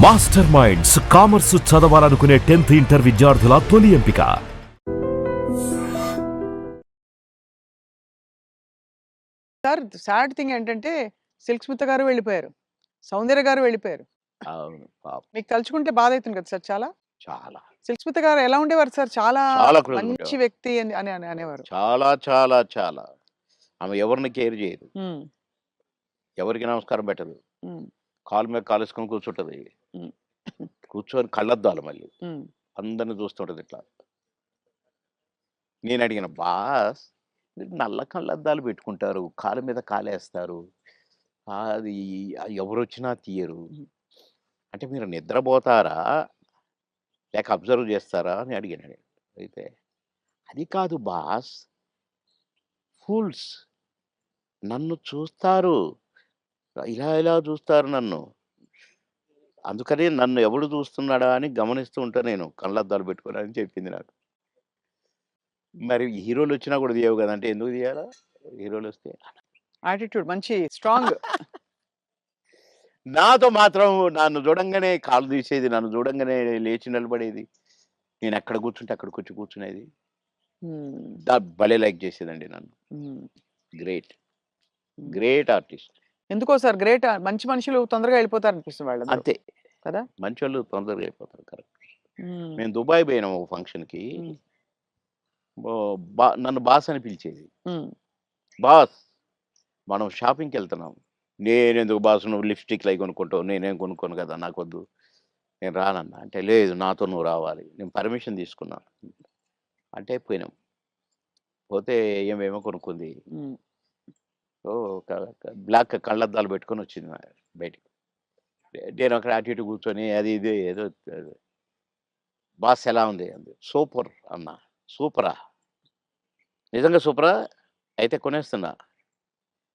Master minds commerce చదవాలనుకునే 10th inter విద్యార్థుల తొలి ఎంపిక. సార్ సాడ్ థింగ్ ఏంటంటే సిల్క్ స్మిత గారు వెళ్ళిపోయారు. సౌందర్య గారు వెళ్ళిపోయారు. అవును. పాపం. మీకు తలుచుకుంటే బాధైతుంది కదా సార్ చాలా? చాలా. సిల్క్ స్మిత గారు ఎలా ఉండేవారు సార్? చాలా చాలా క్లోజ్‌గా మంచి ఉండేవారు. వ్యక్తి అని అనేవారు. చాలా, చాలా, చాలా. ఆమె ఎవరిని కేర్ చేయదు. హ్మ్. ఎవరికీ నమస్కారం పెట్టదు. హ్మ్. కాలు మీద కాలేసుకొని కూర్చుంటది. హ్మ్. కూర్చొని కళ్ళద్దాలు మళ్ళీ. హ్మ్. అందరిని చూస్తుంటది ఇట్లా. నేనడిగిన, "బాస్ మీరు నల్ల కళ్ళద్దాలు పెట్టుకుంటారు. కాలు మీద కాలేస్తారు. అది ఎవరొచ్చినా తీయరు. హ్మ్. అంటే మీరు నిద్రపోతారా? లేక అబ్జర్వ్ చేస్తారా?" అని అడిగాను నేను. అయితే, "అది కాదు బాస్. ఫూల్స్ నన్ను చూస్తారు. ఇలా ఇలా చూస్తారు నన్ను. అందుకని నన్ను ఎవడు చూస్తున్నాడా అని గమనిస్తూ ఉంటా నేను కళ్ళద్దాలు పెట్టుకొని" అని చెప్పింది నాకు. మరి హీరోలొచ్చినా కూడా తీయవు గదా! అంటే ఎందుకు తీయాలా? హీరోలొస్తే? యాటిట్యూడ్ మంచి స్ట్రాంగ్. నాతో మాత్రం నన్ను చూడంగానే కాళ్ళు తీసేది. నన్ను చూడంగానే లేచి నిలబడేది. నేనెక్కడ కూర్చుంటే అక్కడికొచ్చి కూర్చునేది. హ్మ్. భలే లైక్ చేసేదండి నన్ను. హ్మ్. గ్రేట్. హ్మ్. Great artist. ఎందుకో సార్ గ్రేట్ మంచి మనుషులు తొందరగా వెళ్ళిపోతారనిపిస్తుంది వాళ్ళందరూ. అంతే. కదా? మంచోళ్ళు తొందరగా అయిపోతారు. కరెక్ట్. హ్మ్. మేము దుబాయ్ పోయినాం ఒక ఫంక్షన్‌కి. హ్మ్. నన్ను బాస్ అని పిలిచేది. హ్మ్. బాస్ మనం షాపింగ్‌కెళ్తున్నాం. నేనెందుకు బాస్ నువ్వు లిప్‌స్టిక్‌లయి కొనుక్కుంటావు. నేనేం కొనుక్కోను కదా! నాకొద్దు. నేను రానన్నా. అంటే లేదు నాతో నువ్వు రావాలి. నేను పర్మిషన్ తీసుకున్నా. అంటే పోయినాం. పోతే ఏమేమో కొనుక్కుంది. హ్మ్. ఓహ్! బ్లాక్ కళ్ళద్దాలు పెట్టుకొనొచ్చింది బయటికి. నేను అక్కడ అటు ఇటు కూర్చొని అది ఇది ఏదో బాస్ ఎలా ఉంది? అంది. సూపర్ అన్నా. సూపరా? నిజంగా సూపరా? అయితే కొనేస్తున్నా.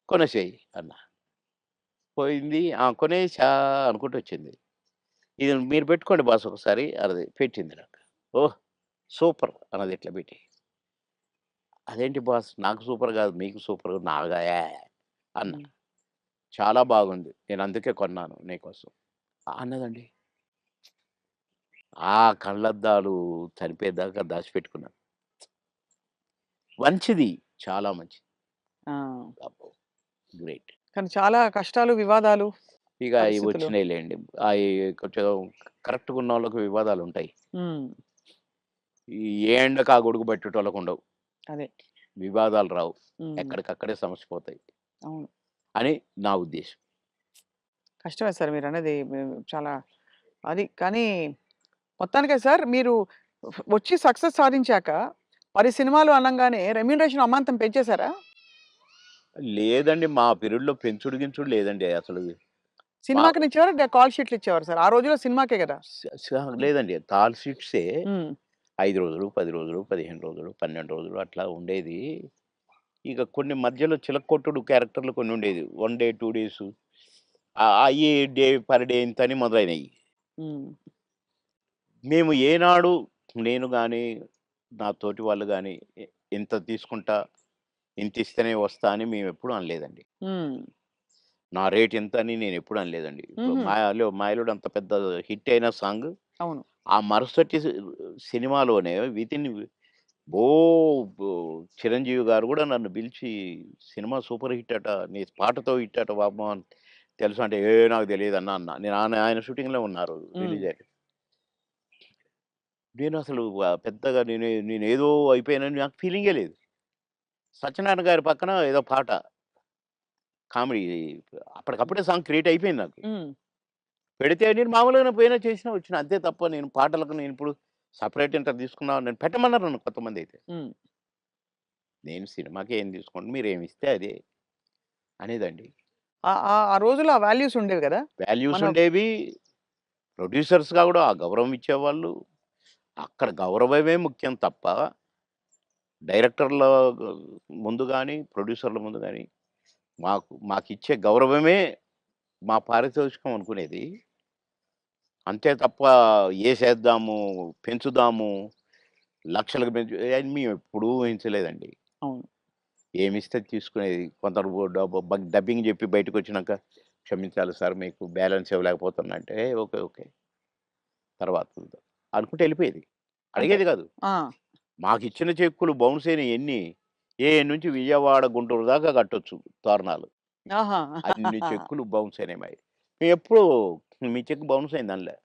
కొనేసేయి అన్నా. పోయింది. ఆ! కొనేసా అనుకుంటూ వచ్చింది. ఇది మీరు పెట్టుకోండి బాస్ ఒకసారి అన్నది. పెట్టింది నాకు. ఓహ్! సూపర్ అన్నది ఇట్లా పెట్టి. అదేంటి బాస్ నాకు సూపర్ కాదు మీకు సూపర్ నాగా అన్నా. హ్మ్. చాలా బాగుంది. నేను అందుకే కొన్నాను నీకోసం అన్నదండి. ఆ కళ్ళద్దాలు చనిపోయేదాకా దాచిపెట్టుకున్నాను. మంచిది. చాలా మంచిది. ఆ! అబ్బో! గ్రేట్. కానీ చాలా కష్టాలు, వివాదాలు, ఇక ఇవి పరిస్థితులు. వచ్చినాయిలెండి. అయి కొంచెం కరెక్ట్‌గా ఉన్నోళ్ళకి వివాదాలుంటాయి. హ్మ్. ఏ ఎండకు ఆ గొడుగు పట్టేటోళ్ళకుండవు. అదే. వివాదాలు రావు. హ్మ్. ఎక్కడికక్కడే సమస్య పోతాయి అవును. అని నా ఉద్దేశం. కష్టమే సార్ మీరన్నది. చాలా అది కానీ మొత్తానికే సార్ మీరు వచ్చి సక్సెస్ సాధించాక 10 సినిమాలు అనంగానే రెమ్యూనరేషన్ అమాంతం పెంచేసారా? లేదండి. మా పీరియడ్‌లో పెంచుడు గించుడు లేదండి అసలు. మా సినిమాకినిచ్చేవారా? కాల్ షీట్లు ఇచ్చేవారా సార్? ఆ రోజుల్లో సినిమాకే గదా! స స లేదండి. కాల్ షీట్సే హ్మ్. 5 రోజులు, 10 రోజులు, 15 రోజులు, 12 రోజులు అట్లా ఉండేది. ఇక కొన్ని మధ్యలో చిలక్కొట్టుడు క్యారెక్టర్‌లు కొన్ని ఉండేది. 1 డే, 2 డేసు అయ్యి డే పర్ డే ఇంతని మొదలైనయి. హ్మ్. మేము ఏనాడు నేను గాని, నా తోటి వాళ్ళు గాని ఇంత తీసుకుంటా, ఇంతిస్తేనే వస్తా అని మేమెప్పుడు అనలేదండి. హ్మ్. నా రేట్ ఇంత అని నేనెప్పుడు అనలేదండి. ఇప్పుడు హుహు. 'మాయలోడు' అంత పెద్ద హిట్ అయిన సాంగ్ అవును. ఆ మరుసటి సినిమాలోనే వితిన్ ఓ బో చిరంజీవి గారు గూడా నన్ను పిలిచి "సినిమా సూపర్ హిట్ అట. నీ పాటతో హిట్ అట బాబు" అని తెలుసా అంటే, నాకు తెలీదన్నా" అన్నా. నేను ఆయన షూటింగ్‌లో ఉన్నారు హ్మ్. రిలీజ్ అయ్యాక. నేనసలు పెద్దగా నేనేదో అయిపోయానని నాకు ఫీలింగే లేదు. సత్యనారాయణ గారి పక్కన ఏదో పాట కామెడీ అప్పటికప్పుడే సాంగ్ క్రియేట్ అయిపోయింది నాకు. హ్మ్. పెడితే నేను మామూలుగానే పోయినా, చేసినా, వచ్చినా. అంతే తప్ప నేను పాటలకు నేనిప్పుడు సెపరేట్ ఇంత తీసుకున్నా నేను పెట్టమన్నారు నన్ను కొంతమందైతే. హ్మ్. నేను సినిమాకి ఏం తీసుకోండి మీరేమిస్తే అదే అనేదండి. ఆ ఆ ఆ రోజుల్లో ఆ వాల్యూస్ ఉండేవి గదా! వాల్యూస్ మన ఉండేవి. ప్రొడ్యూసర్స్‌గా గూడా ఆ గౌరవం ఇచ్చేవాళ్ళు. అక్కడ గౌరవమే ముఖ్యం తప్ప డైరెక్టర్ల ముందు గాని, ప్రొడ్యూసర్ల ముందు గాని మాకిచ్చే గౌరవమే మా పారితోషికం అనుకునేది. అంతే తప్ప ఏసేద్దాము, పెంచుదాము, లక్షలకు పెంచు అని మేమెప్పుడూ ఊహించలేదండి. అవును. ఏమిస్తే తీసుకునేది. కొందరు డబ్బింగ్ జెప్పి బయటకొచ్చినాక క్షమించాలి సార్ మీకు బ్యాలెన్స్ ఇవ్వలేకపోతున్నా అంటే, ఓకే. ఓకే. తర్వాత చూద్దాం. అనుకుంటే ఎళ్ళిపోయేది. అంతే. అడిగేది కాదు. ఆ! మాకిచ్చిన చెక్కులు బౌన్స్ అయినయి ఎన్ని? ఏఎన్ నుంచి విజయవాడ, గుంటూరు దాకా కట్టొచ్చు తోరణాలు. ఆహా! అన్ని చెక్కులు బౌన్స్ అయినాయి మాయి. మేమెప్పుడు మీ చెక్ బౌన్స్ అయిందనలే.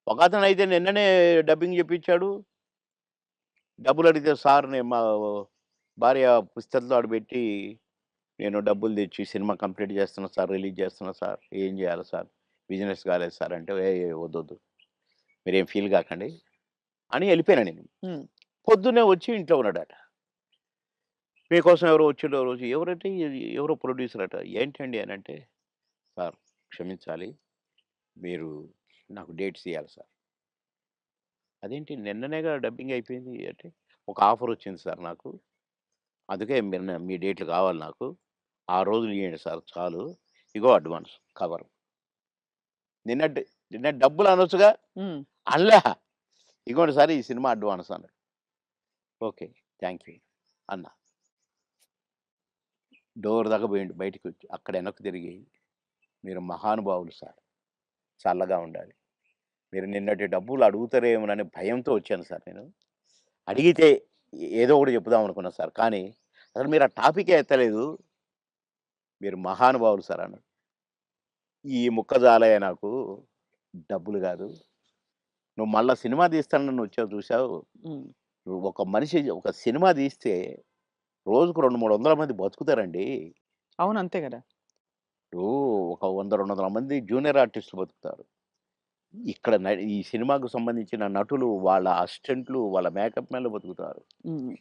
ఒకతనైతే నిన్ననే డబ్బింగ్ చెప్పించాడు. డబ్బులడిగితే సార్ నేను మా భార్య పుస్తకం పెట్టి నేను డబ్బులు తెచ్చి సినిమా కంప్లీట్ చేస్తున్నా సార్, రిలీజ్ చేస్తున్నా సార్. ఏం చేయాలి సార్? బిజినెస్ కాలేదు సార్ అంటే, వద్దొద్దు. మీరేం ఫీల్ కాకండి అని ఎళ్ళిపోయాను నేను. హ్మ్. పొద్దున్నే వచ్చి ఇంట్లో ఉన్నాడట. మీకోసం ఎవరో వచ్చిండ్రు రోజు. ఎవరంటే ఎవరో ప్రొడ్యూసర్ అట. ఏంటండి అనంటే, సార్ క్షమించాలి. మీరు నాకు డేట్స్ ఇయ్యాలి సార్. అదేంటి నిన్ననేగా డబ్బింగ్ అయిపోయింది అంటే, ఒక ఆఫర్ వచ్చింది సార్ నాకు. అందుకే మీరు మీ డేట్లు కావాలి నాకు. ఆ రోజులు ఇయ్యండి సార్ చాలు. ఇగో అడ్వాన్స్ కవరు. నిన్న నిన్న డబ్బులు అనొచ్చుగా? హ్మ్. అనలా. ఇగోండి సార్ ఈ సినిమా అడ్వాన్స్ అన్నాడు. ఓకే. థాంక్ యూ అన్నా. డోర్ దాకా పోయిండు బయటికొచ్చి. అక్కడ వెనక్కి తిరిగి, మీరు మహానుభావులు సార్. చల్లగా ఉండాలి. మీరు నిన్నటి డబ్బులు అడుగుతారేమోననే భయంతో వచ్చాను సార్ నేను. అడిగితే ఏదో ఒకటి చెప్పుదాం అనుకున్నా సార్. కానీ అసలు మీరు ఆ టాపికే ఎత్తలేదు. మీరు మహానుభావులు సార్ అన్నాడు. ఈ ముక్క చాలయ్య నాకు. డబ్బులు గాదు. నువ్వు మళ్ళా సినిమా తీస్తానని వచ్చావు చూసావు. హ్మ్. నువ్వు ఒక మనిషి ఒక సినిమా తీస్తే రోజుకు 200, 300 మంది బతుకుతారండి. అవును. అంతే గదా! ఇప్పుడు ఒక 100, 200 మంది జూనియర్ ఆర్టిస్టులు బతుకుతారు. ఇక్కడ ఈ సినిమాకు సంబంధించిన నటులు, వాళ్ళ అసిస్టెంట్లు, వాళ్ళ మేకప్ మ్యాన్‌లు బతుకుతారు. హ్మ్.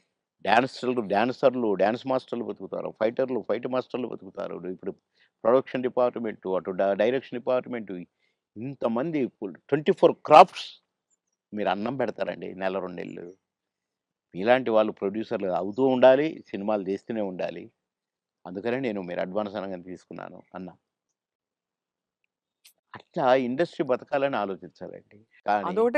డాన్సర్లు, డాన్స్ మాస్టర్లు బతుకుతారు. ఫైటర్లు, ఫైట్ మాస్టర్లు బతుకుతారు. ఇప్పుడు ప్రొడక్షన్ డిపార్ట్‌మెంటు, అటు డైరెక్షన్ డిపార్ట్‌మెంటు ఇంతమంది 24 క్రాఫ్ట్స్ మీరు అన్నం పెడతారండి నెల, 2 నెలలు. మీలాంటి వాళ్ళు ప్రొడ్యూసర్‌లు అవుతూ ఉండాలి. సినిమాలు తీస్తూనే ఉండాలి. అందుకనే నేను మీరు అడ్వాన్స్ అనంగానే తీసుకున్నాను అన్నా. అట్లా ఇండస్ట్రీ బతకాలని ఆలోచించాలండి. కానీ అదొకటే